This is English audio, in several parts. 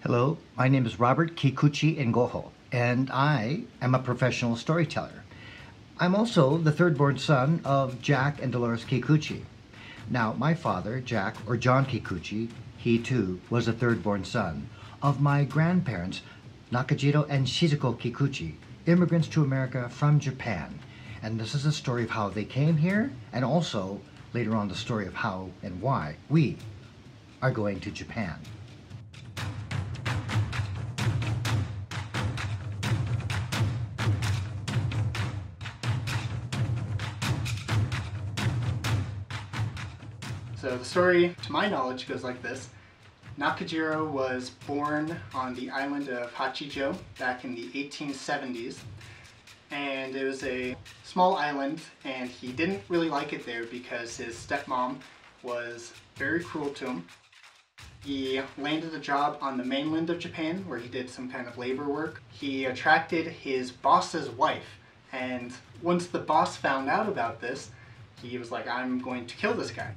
Hello, my name is Robert Kikuchi-Yngojo, and I am a professional storyteller. I'm also the third-born son of Jack and Dolores Kikuchi. Now, my father, Jack, or John Kikuchi, he too was a third-born son of my grandparents, Hachijo and Shizuko Kikuchi, immigrants to America from Japan. And this is a story of how they came here, and also, later on, the story of how and why we are going to Japan. So the story, to my knowledge, goes like this. Hachijo was born on the island of Hachijo back in the 1870s. And it was a small island, and he didn't really like it there because his stepmom was very cruel to him. He landed a job on the mainland of Japan where he did some kind of labor work. He attracted his boss's wife, and once the boss found out about this, he was like, I'm going to kill this guy.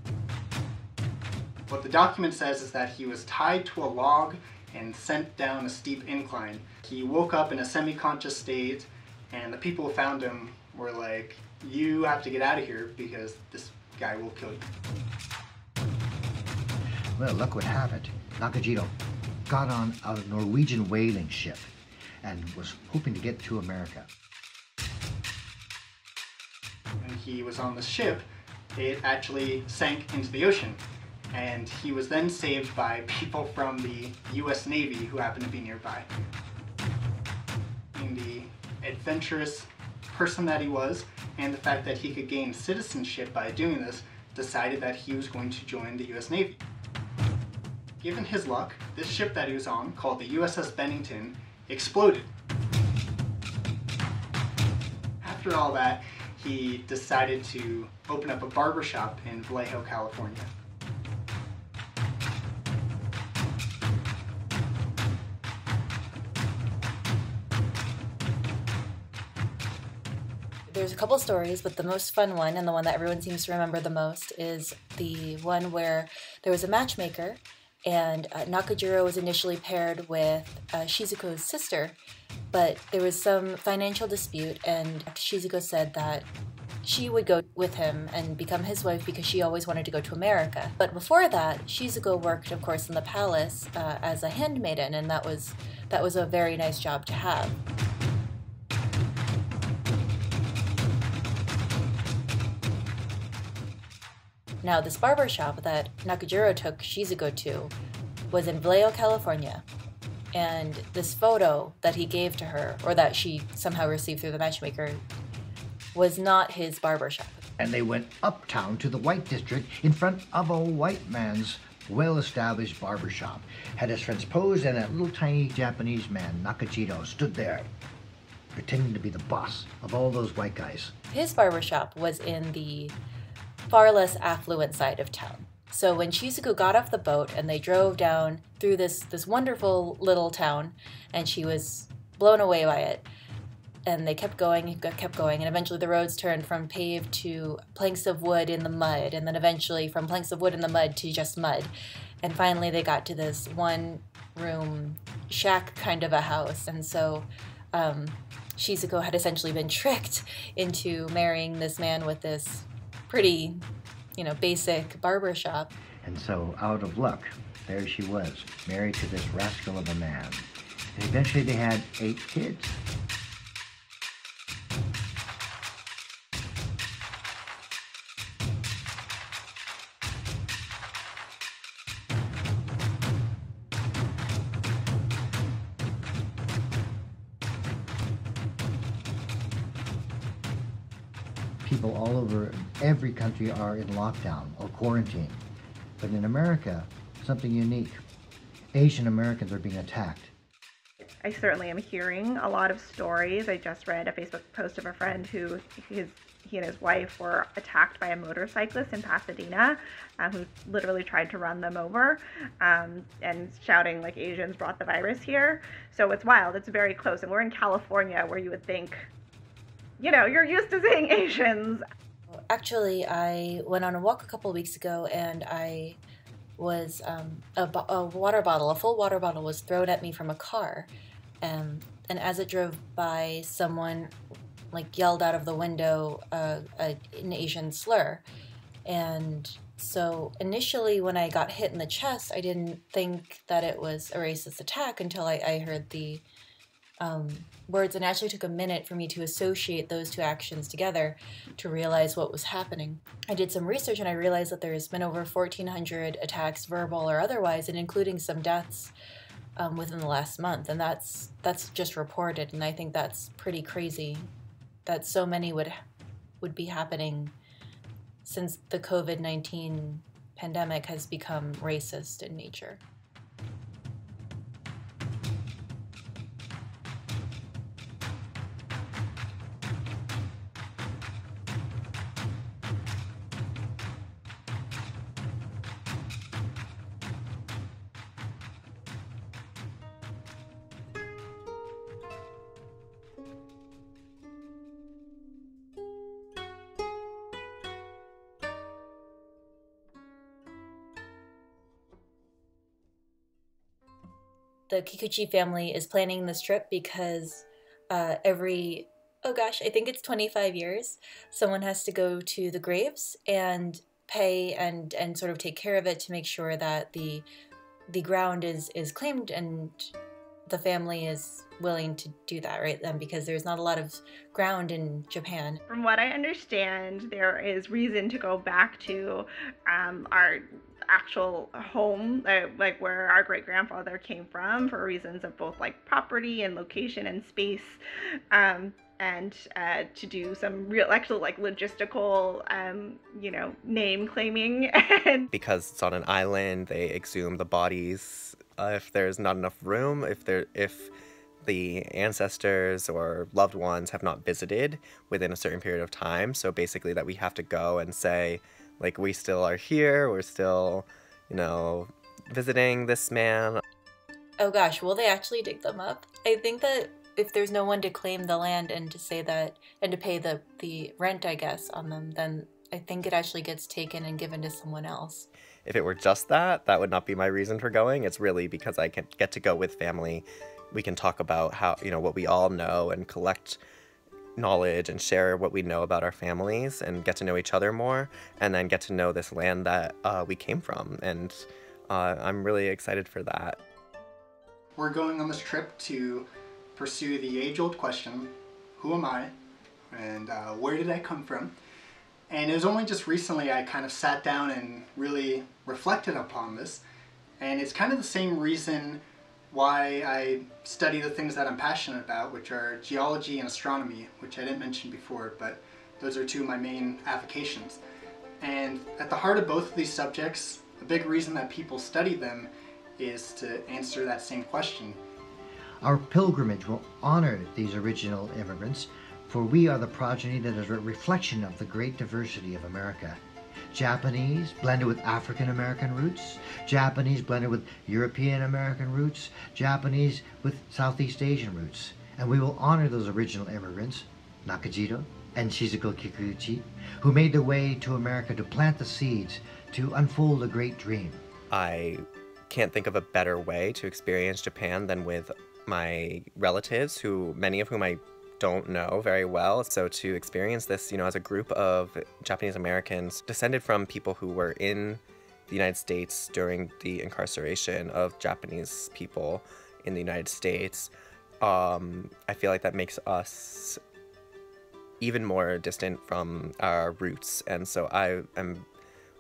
What the document says is that he was tied to a log and sent down a steep incline. He woke up in a semi-conscious state, and the people who found him were like, you have to get out of here because this guy will kill you. Well, luck would have it, Hachijo got on a Norwegian whaling ship and was hoping to get to America. When he was on the ship, it actually sank into the ocean. And he was then saved by people from the US Navy who happened to be nearby. Being the adventurous person that he was, and the fact that he could gain citizenship by doing this, decided that he was going to join the US Navy. Given his luck, this ship that he was on, called the USS Bennington, exploded. After all that, he decided to open up a barbershop in Vallejo, California. There's a couple stories, but the most fun one, and the one that everyone seems to remember the most, is the one where there was a matchmaker, and Hachijo was initially paired with Shizuko's sister, but there was some financial dispute, and Shizuko said that she would go with him and become his wife because she always wanted to go to America. But before that, Shizuko worked, of course, in the palace as a handmaiden, and that was a very nice job to have. Now, this barbershop that Hachijo took Shizuko to was in Vallejo, California, and this photo that he gave to her, or that she somehow received through the matchmaker, was not his barbershop. And they went uptown to the White District in front of a white man's well-established barbershop. Had his friends posed, and that little tiny Japanese man, Hachijo, stood there, pretending to be the boss of all those white guys. His barbershop was in the far less affluent side of town. So when Shizuko got off the boat and they drove down through this wonderful little town, and she was blown away by it, and they kept going, and eventually the roads turned from paved to planks of wood in the mud, and then eventually from planks of wood in the mud to just mud. And finally they got to this one-room shack kind of a house, and so Shizuko had essentially been tricked into marrying this man with this pretty, basic barbershop. And so, out of luck, there she was, married to this rascal of a man. And eventually they had 8 kids. People all over every country are in lockdown or quarantine. But in America, something unique. Asian Americans are being attacked. I certainly am hearing a lot of stories. I just read a Facebook post of a friend who he and his wife were attacked by a motorcyclist in Pasadena who literally tried to run them over and shouting like Asians brought the virus here. So it's wild. It's very close. And we're in California where you would think, you're used to seeing Asians. Actually, I went on a walk a couple of weeks ago, and I was a water bottle, a full water bottle was thrown at me from a car. And as it drove by, someone like yelled out of the window an Asian slur. And so initially when I got hit in the chest, I didn't think that it was a racist attack until I heard the words, and it actually took a minute for me to associate those two actions together to realize what was happening. I did some research and I realized that there's been over 1,400 attacks, verbal or otherwise, and including some deaths within the last month, and that's just reported, and I think that's pretty crazy that so many would be happening since the COVID-19 pandemic has become racist in nature. The Kikuchi family is planning this trip because every, oh gosh, I think it's 25 years, someone has to go to the graves and pay and sort of take care of it to make sure that the ground is claimed, and the family is willing to do that, right? Because there's not a lot of ground in Japan. From what I understand, there is reason to go back to our actual home, like where our great-grandfather came from, for reasons of both like property and location and space, and to do some real actual like logistical name claiming. Because it's on an island, they exhume the bodies if there's not enough room, if the ancestors or loved ones have not visited within a certain period of time. So basically that we have to go and say, like, we still are here, we're still, visiting this man. Oh gosh, will they actually dig them up? I think that if there's no one to claim the land and to say that, and to pay the rent, I guess, on them, then I think it actually gets taken and given to someone else. If it were just that would not be my reason for going. It's really because I can get to go with family. We can talk about how, what we all know and collect knowledge and share what we know about our families and get to know each other more, and then get to know this land that we came from. And I'm really excited for that. We're going on this trip to pursue the age-old question, who am I? And where did I come from? And it was only just recently I kind of sat down and really reflected upon this. And it's kind of the same reason why I study the things that I'm passionate about, which are geology and astronomy, which I didn't mention before, but those are two of my main avocations. And at the heart of both of these subjects, a big reason that people study them is to answer that same question. Our pilgrimage will honor these original immigrants, for we are the progeny that is a reflection of the great diversity of America. Japanese blended with African American roots, Japanese blended with European American roots, Japanese with Southeast Asian roots. And we will honor those original immigrants, Nakajiro and Shizuko Kikuchi, who made their way to America to plant the seeds, to unfold a great dream. I can't think of a better way to experience Japan than with my relatives, many of whom I don't know very well. So to experience this, as a group of Japanese Americans descended from people who were in the United States during the incarceration of Japanese people in the United States, I feel like that makes us even more distant from our roots. And so I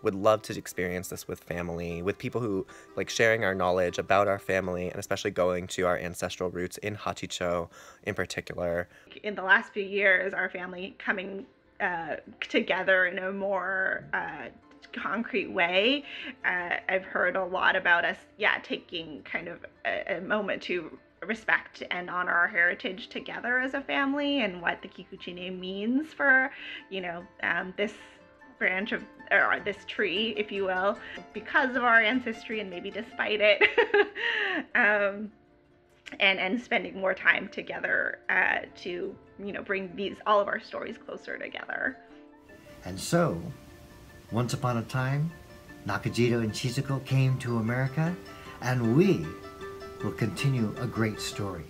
would love to experience this with family, with people who like sharing our knowledge about our family, and especially going to our ancestral roots in Hachijo in particular. In the last few years, our family coming together in a more concrete way. I've heard a lot about us, taking kind of a moment to respect and honor our heritage together as a family, and what the Kikuchi name means for, this branch of, or this tree, if you will, because of our ancestry and maybe despite it. And spending more time together to, bring all of our stories closer together. And so, once upon a time, Nakajito and Shizuko came to America, and we will continue a great story.